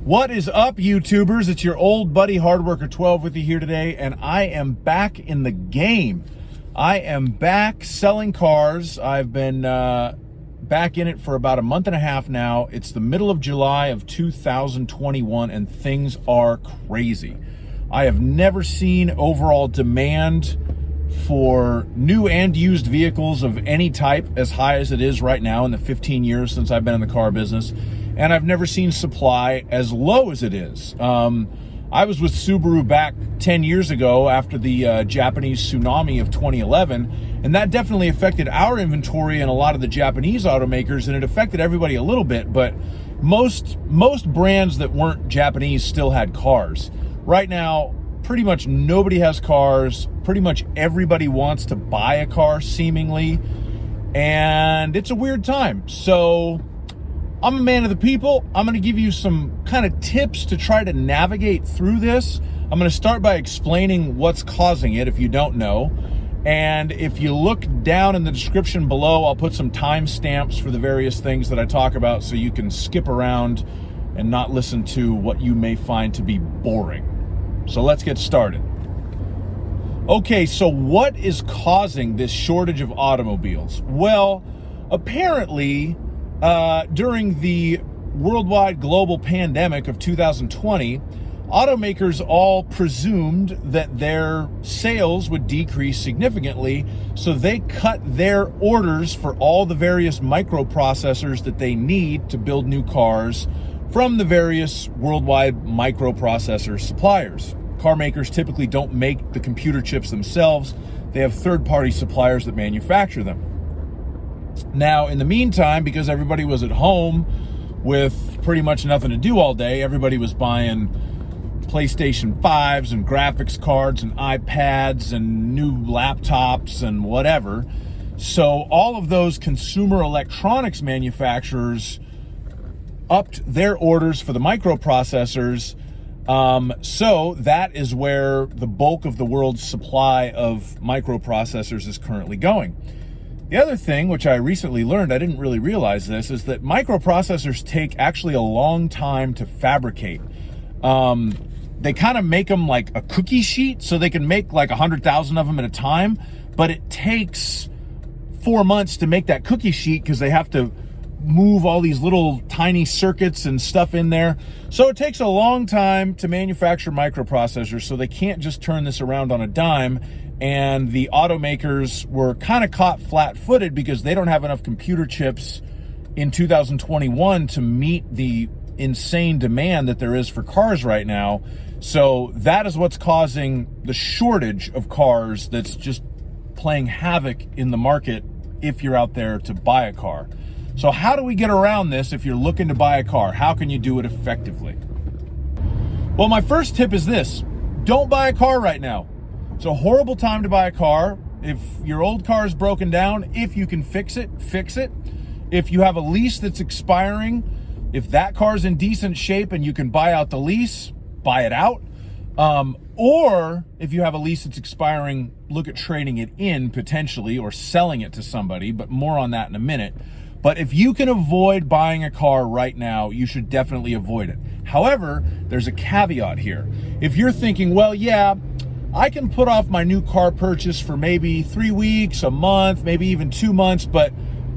What is up, YouTubers? It's your old buddy Hardworker 12 with you here today, and I am back in the game. I am back selling cars. I've been back in it for about a month and a half now. It's the middle of July of 2021, and things are crazy. I have never seen overall demand for new and used vehicles of any type as high as it is right now in the 15 years since I've been in the car business. And I've never seen supply as low as it is. I was with Subaru back 10 years ago after the Japanese tsunami of 2011, and that definitely affected our inventory and a lot of the Japanese automakers, and it affected everybody a little bit, but most brands that weren't Japanese still had cars. Right now, pretty much nobody has cars. Pretty much everybody wants to buy a car, seemingly, and it's a weird time. So I'm a man of the people. I'm going to give you some kind of tips to try to navigate through this. I'm going to start by explaining what's causing it if you don't know. And if you look down in the description below, I'll put some timestamps for the various things that I talk about so you can skip around and not listen to what you may find to be boring. So let's get started. Okay, so what is causing this shortage of automobiles? Well, apparently, during the worldwide global pandemic of 2020, automakers all presumed that their sales would decrease significantly, so they cut their orders for all the various microprocessors that they need to build new cars from the various worldwide microprocessor suppliers. Car makers typically don't make the computer chips themselves. They have third-party suppliers that manufacture them. Now, in the meantime, because everybody was at home with pretty much nothing to do all day, everybody was buying PlayStation 5s and graphics cards and iPads and new laptops and whatever. So all of those consumer electronics manufacturers upped their orders for the microprocessors. So that is where the bulk of the world's supply of microprocessors is currently going. The other thing, which I recently learned, I didn't really realize this, is that microprocessors take actually a long time to fabricate. They kind of make them like a cookie sheet, so they can make like 100,000 of them at a time, but it takes 4 months to make that cookie sheet because they have to move all these little tiny circuits and stuff in there. So it takes a long time to manufacture microprocessors, so they can't just turn this around on a dime. And the automakers were kind of caught flat-footed because they don't have enough computer chips in 2021 to meet the insane demand that there is for cars right now. So that is what's causing the shortage of cars that's just playing havoc in the market if you're out there to buy a car. So how do we get around this if you're looking to buy a car? How can you do it effectively? Well, my first tip is this: don't buy a car right now. It's a horrible time to buy a car. If your old car is broken down, if you can fix it, fix it. If you have a lease that's expiring, if that car's in decent shape and you can buy out the lease, buy it out. Or if you have a lease that's expiring, look at trading it in potentially or selling it to somebody, but more on that in a minute. But if you can avoid buying a car right now, you should definitely avoid it. However, there's a caveat here. If you're thinking, well, yeah, I can put off my new car purchase for maybe 3 weeks, a month, maybe even 2 months, but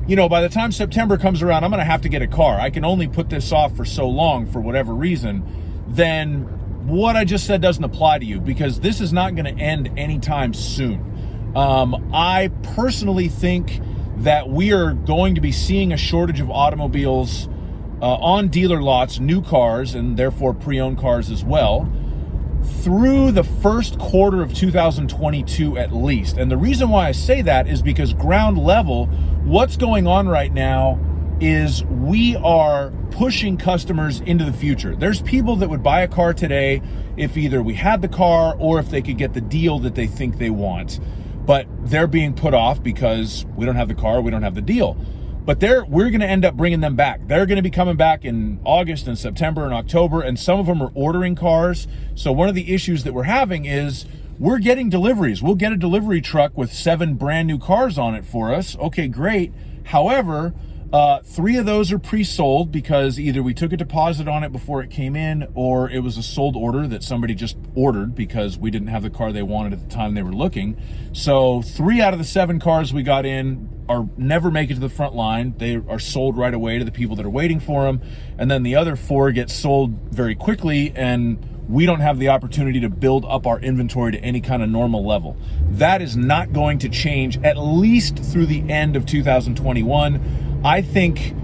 you know, by the time September comes around, I'm going to have to get a car. I can only put this off for so long for whatever reason. Then what I just said doesn't apply to you, because this is not going to end anytime soon. I personally think that we are going to be seeing a shortage of automobiles on dealer lots, new cars, and therefore pre-owned cars as well, through the first quarter of 2022 at least. And the reason why I say that is because ground level, what's going on right now is we are pushing customers into the future. There's people that would buy a car today if either we had the car or if they could get the deal that they think they want. But they're being put off because we don't have the car, we don't have the deal. But we're going to end up bringing them back. They're going to be coming back in August and September and October, and some of them are ordering cars. So one of the issues that we're having is we're getting deliveries. We'll get a delivery truck with 7 brand new cars on it for us. Okay, great. However, 3 of those are pre-sold because either we took a deposit on it before it came in, or it was a sold order that somebody just ordered because we didn't have the car they wanted at the time they were looking. So 3 out of the 7 cars we got in are never make it to the front line. They are sold right away to the people that are waiting for them. And then the other 4 get sold very quickly, and we don't have the opportunity to build up our inventory to any kind of normal level. That is not going to change at least through the end of 2021. I think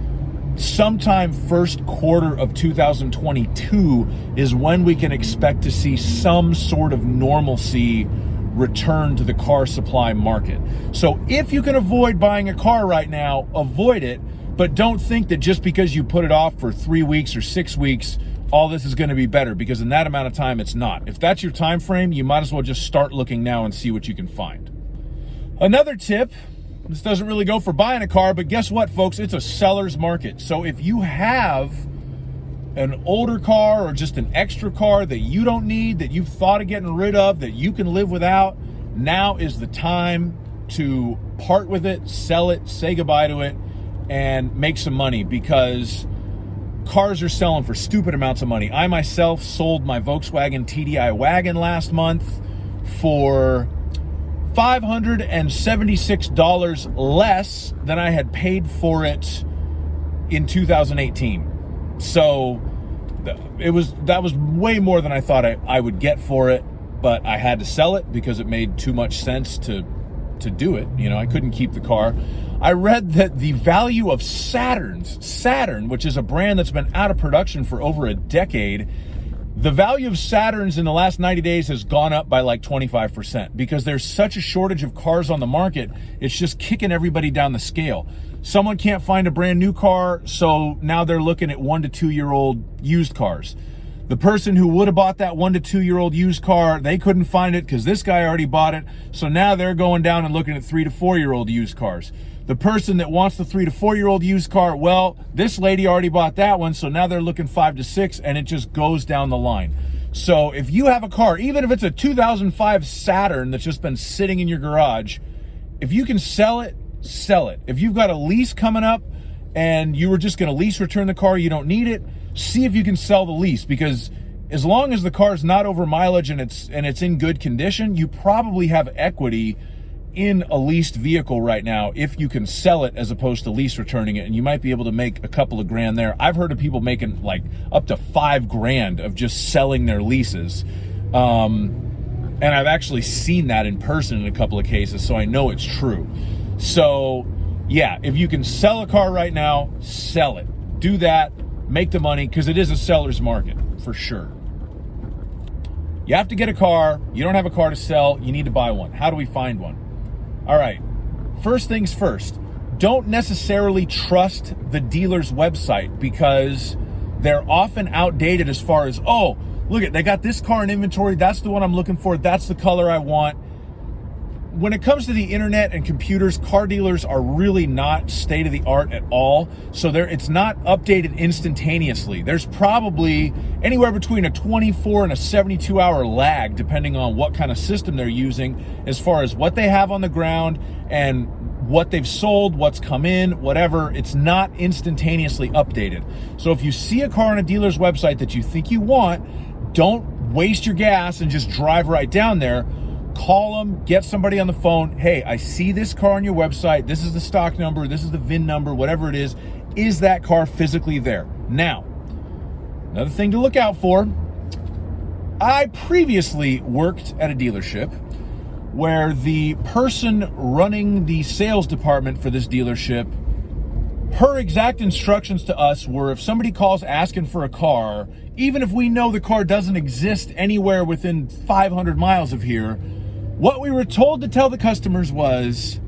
sometime first quarter of 2022 is when we can expect to see some sort of normalcy return to the car supply market. So if you can avoid buying a car right now, avoid it, but don't think that just because you put it off for 3 weeks or 6 weeks, all this is going to be better, because in that amount of time, it's not. If that's your time frame, you might as well just start looking now and see what you can find. Another tip, this doesn't really go for buying a car, but guess what, folks? It's a seller's market. So if you have an older car or just an extra car that you don't need, that you've thought of getting rid of, that you can live without, now is the time to part with it, sell it, say goodbye to it, and make some money, because cars are selling for stupid amounts of money. I myself sold my Volkswagen TDI wagon last month for $576 less than I had paid for it in 2018. So that was way more than I thought I would get for it, but I had to sell it because it made too much sense to do it. You know, I couldn't keep the car. I read that the value of Saturn, which is a brand that's been out of production for over a decade, the value of Saturns in the last 90 days has gone up by like 25% because there's such a shortage of cars on the market. It's just kicking everybody down the scale. Someone can't find a brand new car, so now they're looking at 1 to 2 year old used cars. The person who would have bought that 1 to 2 year old used car, they couldn't find it because this guy already bought it. So now they're going down and looking at 3 to 4 year old used cars. The person that wants the 3 to 4 year old used car, well, this lady already bought that one, so now they're looking 5 to 6, and it just goes down the line. So if you have a car, even if it's a 2005 Saturn that's just been sitting in your garage, if you can sell it, sell it. If you've got a lease coming up and you were just going to lease return the car, you don't need it, see if you can sell the lease, because as long as the car's not over mileage and it's in good condition, you probably have equity in a leased vehicle right now if you can sell it as opposed to lease returning it, and you might be able to make a couple of grand there. I've heard of people making like up to $5,000 of just selling their leases, and I've actually seen that in person in a couple of cases, so I know it's true. So yeah, if you can sell a car right now, sell it. Do that, make the money, because it is a seller's market for sure. You have to get a car. You don't have a car to sell. You need to buy one. How do we find one? All right, first things first, don't necessarily trust the dealer's website, because they're often outdated as far as, oh, look at, they got this car in inventory, that's the one I'm looking for, that's the color I want. When it comes to the internet and computers, car dealers are really not state of the art at all. So it's not updated instantaneously. There's probably anywhere between a 24 and a 72 hour lag, depending on what kind of system they're using, as far as what they have on the ground and what they've sold, what's come in, whatever. It's not instantaneously updated. So if you see a car on a dealer's website that you think you want, don't waste your gas and just drive right down there. Call them, get somebody on the phone. Hey, I see this car on your website. This is the stock number. This is the VIN number, whatever it is. Is that car physically there? Now, another thing to look out for. I previously worked at a dealership where the person running the sales department for this dealership, her exact instructions to us were, if somebody calls asking for a car, even if we know the car doesn't exist anywhere within 500 miles of here, what we were told to tell the customers was,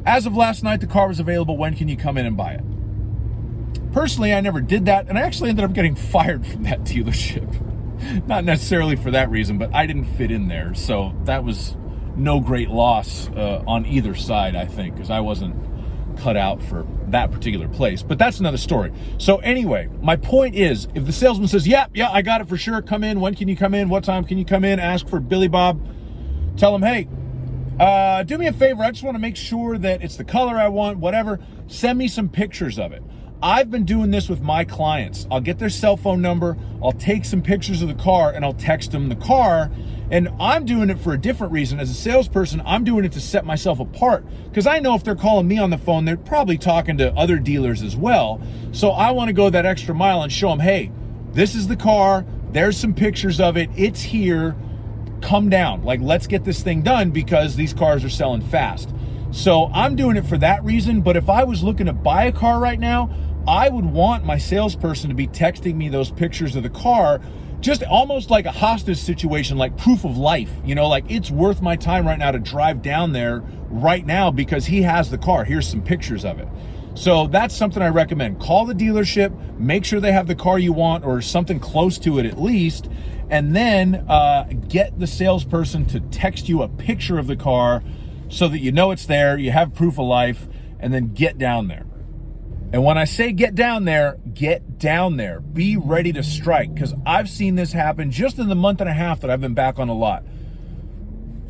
as of last night, the car was available. When can you come in and buy it? Personally, I never did that, and I actually ended up getting fired from that dealership. Not necessarily for that reason, but I didn't fit in there. So that was no great loss on either side, I think, because I wasn't cut out for that particular place. But that's another story. So anyway, my point is, if the salesman says, yeah, I got it for sure, come in, when can you come in, what time can you come in, ask for Billy Bob, tell him, hey, Do me a favor. I just want to make sure that it's the color I want, whatever. Send me some pictures of it. I've been doing this with my clients. I'll get their cell phone number, I'll take some pictures of the car, and I'll text them the car. And I'm doing it for a different reason. As a salesperson, I'm doing it to set myself apart, because I know if they're calling me on the phone, they're probably talking to other dealers as well. So I want to go that extra mile and show them, hey, this is the car. There's some pictures of it. It's here. Come down. Like, let's get this thing done, because these cars are selling fast. So I'm doing it for that reason. But if I was looking to buy a car right now, I would want my salesperson to be texting me those pictures of the car, just almost like a hostage situation, like proof of life. You know, like, it's worth my time right now to drive down there right now because he has the car. Here's some pictures of it. So that's something I recommend. Call the dealership, make sure they have the car you want or something close to it at least, and then get the salesperson to text you a picture of the car so that you know it's there, you have proof of life, and then get down there. And when I say get down there, get down there. Be ready to strike, because I've seen this happen just in the month and a half that I've been back on the lot.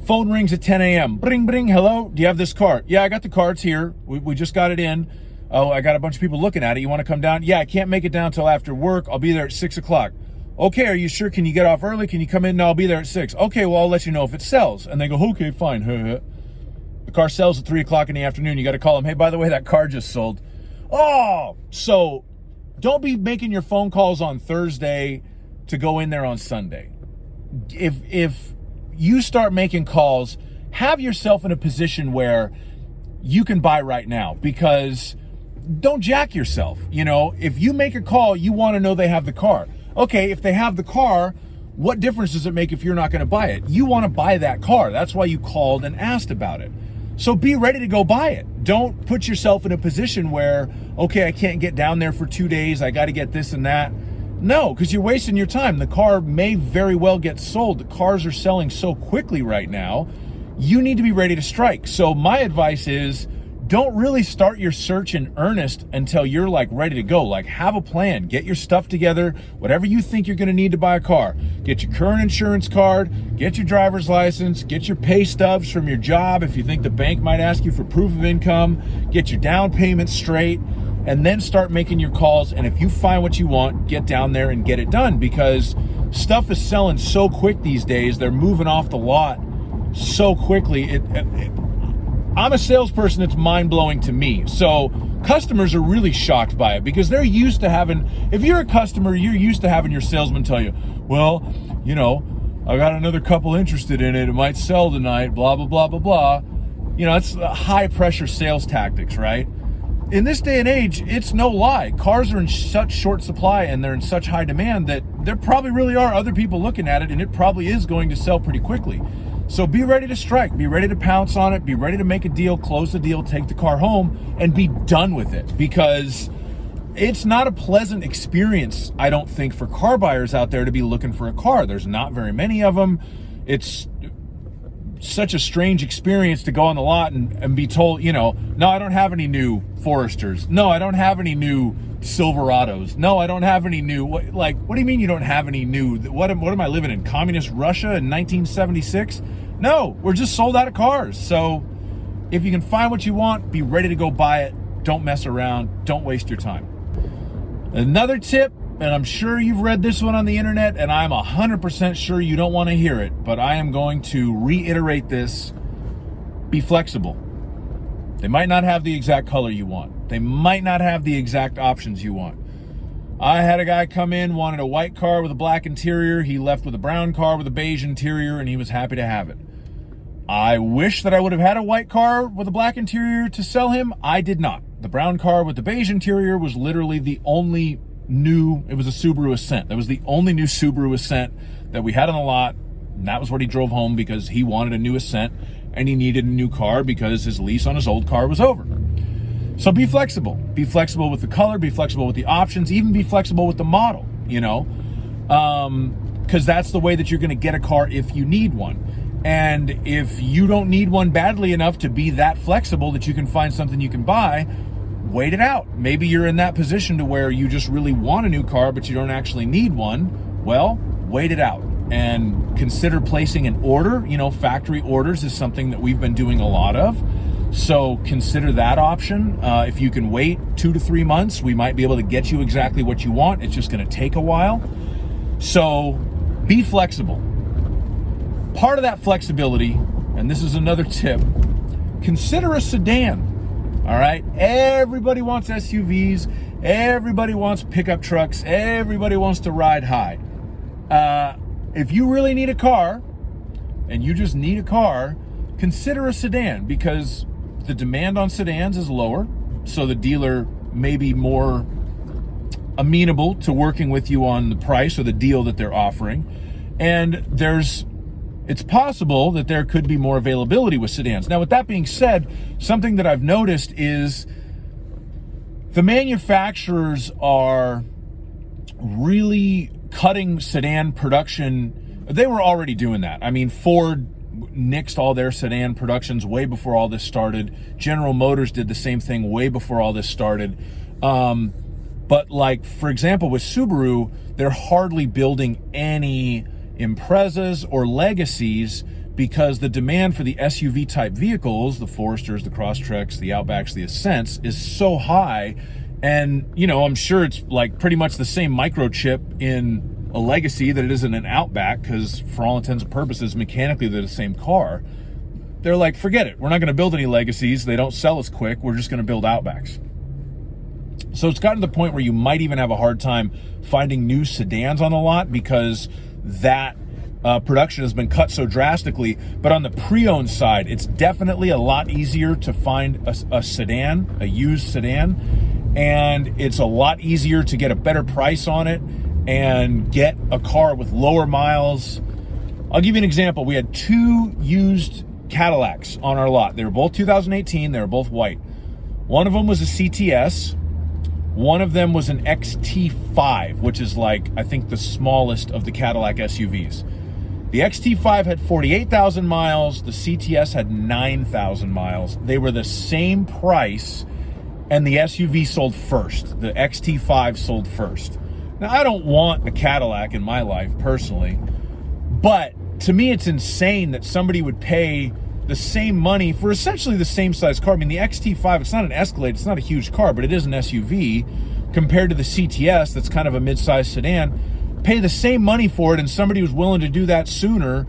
Phone rings at 10 a.m. Bring, bring, hello, do you have this car? Yeah, I got the car, it's here. We just got it in. Oh, I got a bunch of people looking at it. You want to come down? Yeah, I can't make it down till after work. I'll be there at 6 o'clock. Okay, are you sure? Can you get off early? Can you come in? No, I'll be there at 6. Okay, well, I'll let you know if it sells. And they go, okay, fine. The car sells at 3 o'clock in the afternoon. You got to call them. Hey, by the way, that car just sold. Oh, so don't be making your phone calls on Thursday to go in there on Sunday. If you start making calls, have yourself in a position where you can buy right now, because don't jack yourself. You know, if you make a call, you want to know they have the car. Okay, if they have the car, what difference does it make if you're not going to buy it? You want to buy that car. That's why you called and asked about it. So be ready to go buy it. Don't put yourself in a position where, okay, I can't get down there for 2 days. I got to get this and that. No, because you're wasting your time. The car may very well get sold. The cars are selling so quickly right now. You need to be ready to strike. So my advice is, don't really start your search in earnest until you're like ready to go. Like, have a plan, get your stuff together, whatever you think you're going to need to buy a car. Get your current insurance card, get your driver's license, get your pay stubs from your job if you think the bank might ask you for proof of income, get your down payment straight, and then start making your calls. And if you find what you want, get down there and get it done, because stuff is selling so quick these days. They're moving off the lot so quickly. I'm a salesperson, it's mind-blowing to me. So customers are really shocked by it, because they're used to having, if you're a customer, you're used to having your salesman tell you, well, you know, I got another couple interested in it, it might sell tonight, blah, blah, blah, blah, blah. You know, it's high-pressure sales tactics, right? In this day and age, it's no lie. Cars are in such short supply and they're in such high demand that there probably really are other people looking at it, and it probably is going to sell pretty quickly. So be ready to strike, be ready to pounce on it, be ready to make a deal, close the deal, take the car home, and be done with it, because it's not a pleasant experience, I don't think, for car buyers out there to be looking for a car. There's not very many of them. It's such a strange experience to go on the lot and be told, you know, no, I don't have any new Foresters. No, I don't have any new Silverados. No, I don't have any new, what do you mean you don't have any new? What am I living in, communist Russia in 1976? No, we're just sold out of cars. So if you can find what you want, be ready to go buy it. Don't mess around. Don't waste your time. Another tip, and I'm sure you've read this one on the internet, and I'm 100% sure you don't want to hear it, but I am going to reiterate this. Be flexible. They might not have the exact color you want. They might not have the exact options you want. I had a guy come in, wanted a white car with a black interior. He left with a brown car with a beige interior, and he was happy to have it. I wish that I would have had a white car with a black interior to sell him. I did not. The brown car with the beige interior was literally the only new, it was a Subaru Ascent. That was the only new Subaru Ascent that we had on the lot, and that was what he drove home because he wanted a new Ascent, and he needed a new car because his lease on his old car was over. So be flexible. Be flexible with the color, be flexible with the options, even be flexible with the model, you know, because that's the way that you're going to get a car if you need one. And if you don't need one badly enough to be that flexible that you can find something you can buy, wait it out. Maybe you're in that position to where you just really want a new car, but you don't actually need one. Well, wait it out. and consider placing an order. Factory orders is something that we've been doing a lot of. So consider that option. If you can wait 2 to 3 months, we might be able to get you exactly what you want. It's just going to take a while. So be flexible. Part of that flexibility, and this is another tip, consider a sedan. All right. Everybody wants SUVs. Everybody wants pickup trucks. Everybody wants to ride high. If you really need a car and you just need a car, consider a sedan, because the demand on sedans is lower. So the dealer may be more amenable to working with you on the price or the deal that they're offering. And it's possible that there could be more availability with sedans. Now, with that being said, something that I've noticed is the manufacturers are really cutting sedan production. They were already doing that. I mean, Ford nixed all their sedan productions way before all this started. General Motors did the same thing way before all this started. But like, for example, with Subaru, they're hardly building any Imprezas or Legacies because the demand for the SUV type vehicles, the Foresters, the Crosstreks, the Outbacks, the Ascents, is so high. And, I'm sure it's like pretty much the same microchip in a Legacy that it is in an Outback, because for all intents and purposes, mechanically, they're the same car. They're like, forget it. We're not going to build any Legacies. They don't sell as quick. We're just going to build Outbacks. So it's gotten to the point where you might even have a hard time finding new sedans on the lot because that production has been cut so drastically. But on the pre-owned side, it's definitely a lot easier to find a sedan, a used sedan, and it's a lot easier to get a better price on it and get a car with lower miles. I'll give you an example. We had 2 used Cadillacs on our lot. They were both 2018. They were both white. One of them was a CTS. One of them was an XT5, which is like, I think, the smallest of the Cadillac SUVs. The XT5 had 48,000 miles. The CTS had 9,000 miles. They were the same price, and the SUV sold first. The XT5 sold first. Now, I don't want a Cadillac in my life, personally, but to me, it's insane that somebody would pay the same money for essentially the same size car. I mean, the XT5, it's not an Escalade, it's not a huge car, but it is an SUV compared to the CTS, that's kind of a mid-size sedan. Pay the same money for it, and somebody was willing to do that sooner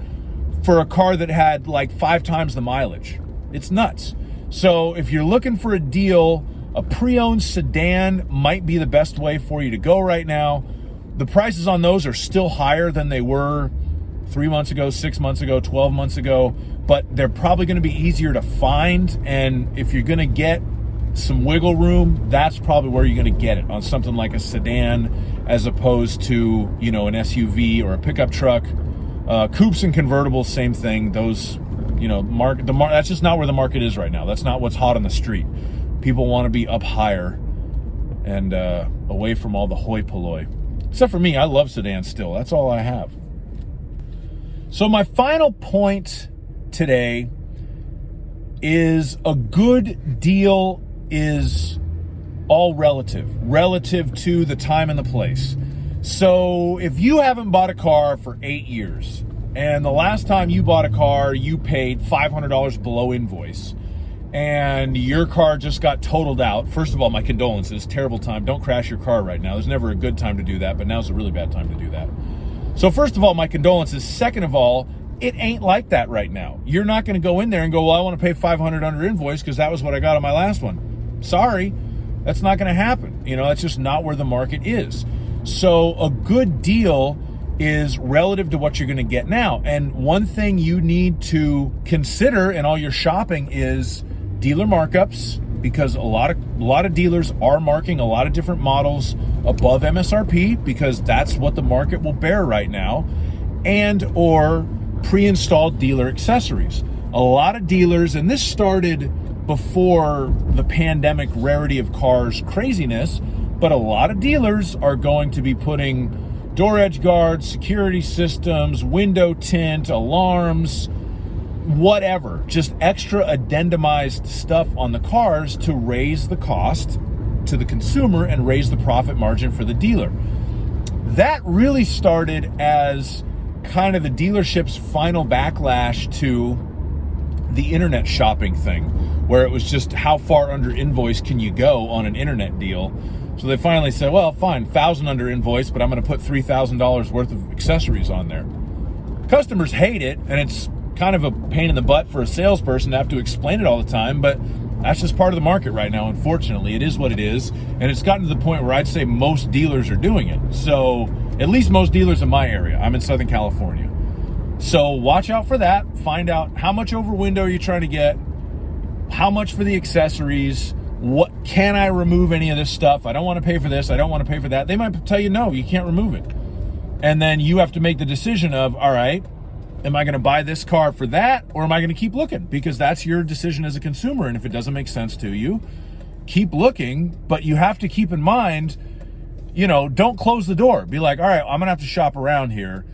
for a car that had like 5 times the mileage. It's nuts. So if you're looking for a deal, a pre-owned sedan might be the best way for you to go right now. The prices on those are still higher than they were 3 months ago, 6 months ago, 12 months ago, but they're probably going to be easier to find. And if you're going to get some wiggle room, that's probably where you're going to get it, on something like a sedan as opposed to, an SUV or a pickup truck. Coupes and convertibles, same thing. Those, that's just not where the market is right now. That's not what's hot on the street. People want to be up higher and away from all the hoi polloi. Except for me, I love sedans still. That's all I have. So my final point today is a good deal is all relative to the time and the place. So if you haven't bought a car for 8 years, and the last time you bought a car, you paid $500 below invoice, and your car just got totaled out. First of all, my condolences. Terrible time. Don't crash your car right now. There's never a good time to do that, but now's a really bad time to do that. So first of all, my condolences. Second of all, it ain't like that right now. You're not going to go in there and go, well, I want to pay $500 under invoice because that was what I got on my last one. Sorry, that's not going to happen. That's just not where the market is. So a good deal is relative to what you're going to get now. And one thing you need to consider in all your shopping is dealer markups, because a lot of dealers are marking a lot of different models above MSRP because that's what the market will bear right now, and or pre-installed dealer accessories. A lot of dealers, and this started before the pandemic rarity of cars craziness, but a lot of dealers are going to be putting door edge guards, security systems, window tint, alarms, whatever, just extra addendumized stuff on the cars to raise the cost to the consumer and raise the profit margin for the dealer. That really started as kind of the dealership's final backlash to the internet shopping thing, where it was just how far under invoice can you go on an internet deal. So they finally said, well, fine, 1,000 under invoice, but I'm going to put $3,000 worth of accessories on there. Customers hate it, and it's kind of a pain in the butt for a salesperson to have to explain it all the time, but that's just part of the market right now. Unfortunately, it is what it is, and it's gotten to the point where I'd say most dealers are doing it. So at least most dealers in my area. I'm in Southern California. So watch out for that. Find out how much over window you're trying to get, how much for the accessories, what can I remove any of this stuff? I don't want to pay for this. I don't want to pay for that. They might tell you, no, you can't remove it. And then you have to make the decision of, all right, am I going to buy this car for that, or am I going to keep looking? Because that's your decision as a consumer. And if it doesn't make sense to you, keep looking. But you have to keep in mind, you know, don't close the door. Be like, all right, I'm going to have to shop around here.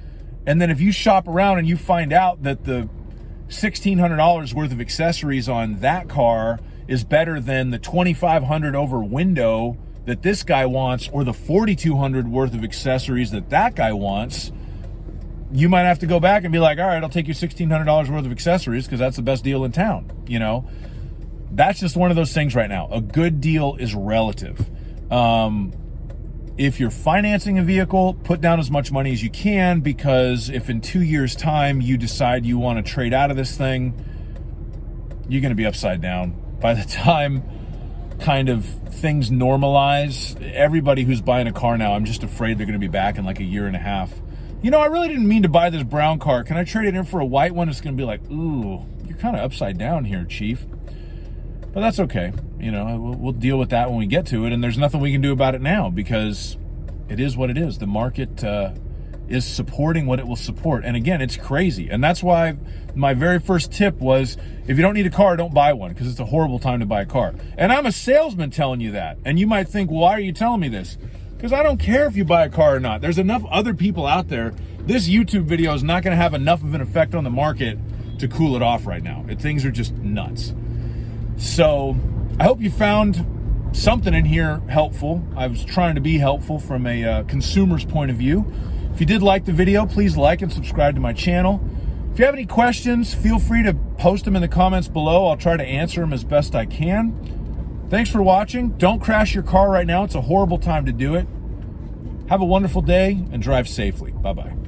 And then if you shop around and you find out that the $1,600 worth of accessories on that car is better than the $2,500 over window that this guy wants, or the $4,200 worth of accessories that that guy wants, you might have to go back and be like, all right, I'll take your $1,600 worth of accessories because that's the best deal in town. You know, that's just one of those things right now. A good deal is relative. If you're financing a vehicle, put down as much money as you can, because if in 2 years' time you decide you want to trade out of this thing, you're going to be upside down. By the time kind of things normalize, everybody who's buying a car now, I'm just afraid they're going to be back in like a year and a half. You know, I really didn't mean to buy this brown car. Can I trade it in for a white one? It's going to be like, ooh, you're kind of upside down here, Chief. But that's okay. You know, we'll deal with that when we get to it. And there's nothing we can do about it now, because it is what it is. The market is supporting what it will support. And again, it's crazy. And that's why my very first tip was, if you don't need a car, don't buy one, because it's a horrible time to buy a car. And I'm a salesman telling you that. And you might think, well, why are you telling me this? Because I don't care if you buy a car or not. There's enough other people out there. This YouTube video is not going to have enough of an effect on the market to cool it off right now. Things are just nuts. So I hope you found something in here helpful. I was trying to be helpful from a consumer's point of view. If you did like the video, please like and subscribe to my channel. If you have any questions, feel free to post them in the comments below. I'll try to answer them as best I can. Thanks for watching. Don't crash your car right now. It's a horrible time to do it. Have a wonderful day and drive safely. Bye-bye.